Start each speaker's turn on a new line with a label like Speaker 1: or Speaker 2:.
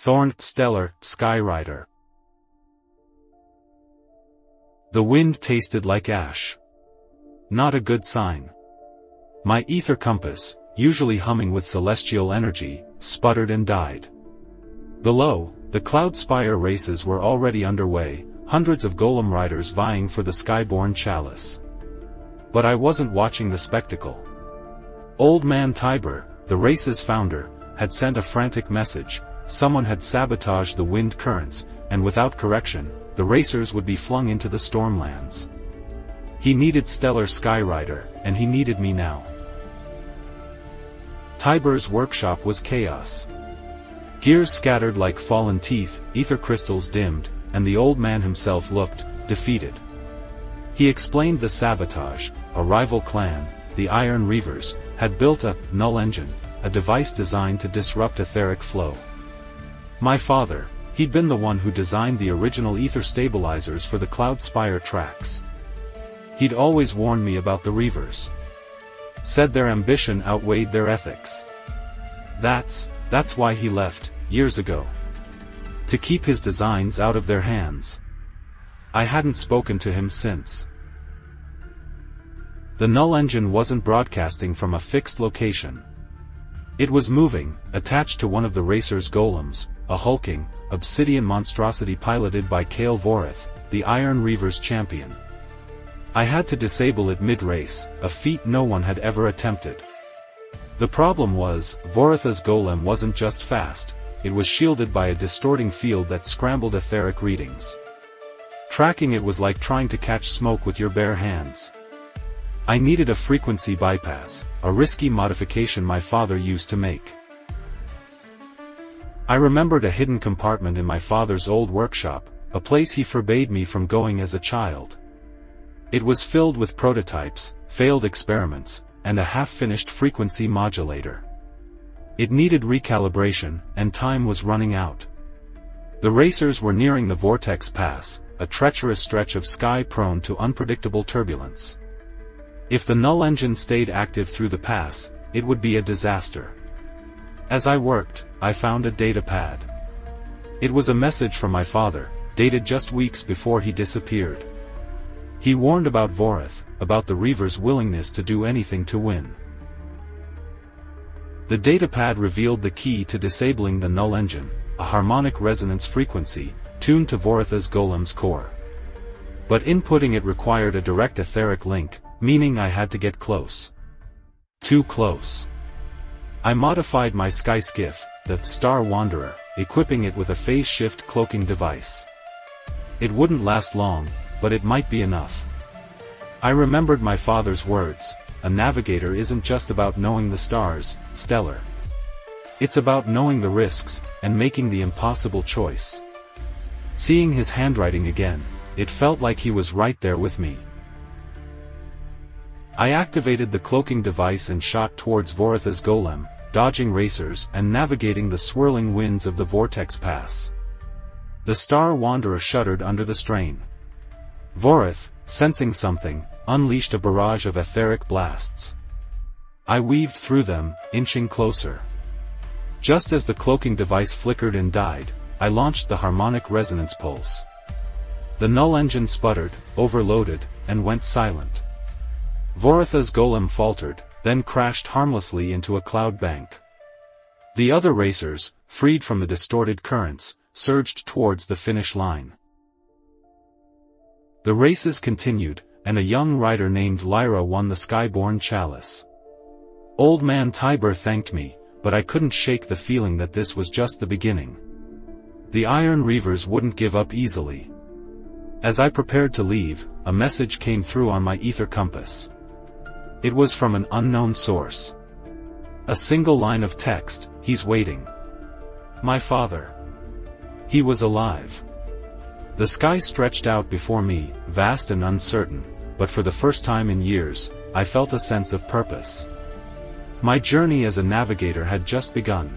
Speaker 1: Thorne, stellar, Skyrider. The wind tasted like ash. Not a good sign. My ether compass, usually humming with celestial energy, sputtered and died. Below, the Cloud Spire races were already underway, hundreds of golem riders vying for the skyborn chalice. But I wasn't watching the spectacle. Old Man Tiber, the race's founder, had sent a frantic message. Someone had sabotaged the wind currents, and without correction, the racers would be flung into the stormlands. He needed stellar Skyrider, and he needed me now. Tiber's workshop was chaos. Gears scattered like fallen teeth, ether crystals dimmed, and the old man himself looked defeated. He explained the sabotage. A rival clan, the Iron Reavers, had built a null engine, a device designed to disrupt etheric flow. My father, he'd been the one who designed the original ether stabilizers for the Cloud Spire tracks. He'd always warned me about the Reavers. Said their ambition outweighed their ethics. That's why he left, years ago. To keep his designs out of their hands. I hadn't spoken to him since. The null engine wasn't broadcasting from a fixed location. It was moving, attached to one of the racer's golems, a hulking, obsidian monstrosity piloted by Kael Voreth, the Iron Reaver's champion. I had to disable it mid-race, a feat no one had ever attempted. The problem was, Voreth's golem wasn't just fast, it was shielded by a distorting field that scrambled etheric readings. Tracking it was like trying to catch smoke with your bare hands. I needed a frequency bypass, a risky modification my father used to make. I remembered a hidden compartment in my father's old workshop, a place he forbade me from going as a child. It was filled with prototypes, failed experiments, and a half-finished frequency modulator. It needed recalibration, and time was running out. The racers were nearing the Vortex Pass, a treacherous stretch of sky prone to unpredictable turbulence. If the null engine stayed active through the pass, it would be a disaster. As I worked, I found a datapad. It was a message from my father, dated just weeks before he disappeared. He warned about Voreth, about the Reaver's willingness to do anything to win. The datapad revealed the key to disabling the null engine, a harmonic resonance frequency, tuned to Voreth's golem's core. But inputting it required a direct etheric link, meaning I had to get close. Too close. I modified my sky skiff, the Star Wanderer, equipping it with a phase shift cloaking device. It wouldn't last long, but it might be enough. I remembered my father's words, a navigator isn't just about knowing the stars, stellar. It's about knowing the risks, and making the impossible choice. Seeing his handwriting again, it felt like he was right there with me. I activated the cloaking device and shot towards Voreth's golem, dodging racers and navigating the swirling winds of the Vortex Pass. The Star Wanderer shuddered under the strain. Voreth, sensing something, unleashed a barrage of etheric blasts. I weaved through them, inching closer. Just as the cloaking device flickered and died, I launched the harmonic resonance pulse. The null engine sputtered, overloaded, and went silent. Voreth's golem faltered, then crashed harmlessly into a cloud bank. The other racers, freed from the distorted currents, surged towards the finish line. The races continued, and a young rider named Lyra won the Skyborn Chalice. Old Man Tiber thanked me, but I couldn't shake the feeling that this was just the beginning. The Iron Reavers wouldn't give up easily. As I prepared to leave, a message came through on my ether compass. It was from an unknown source. A single line of text, "He's waiting." My father. He was alive. The sky stretched out before me, vast and uncertain, but for the first time in years, I felt a sense of purpose. My journey as a navigator had just begun.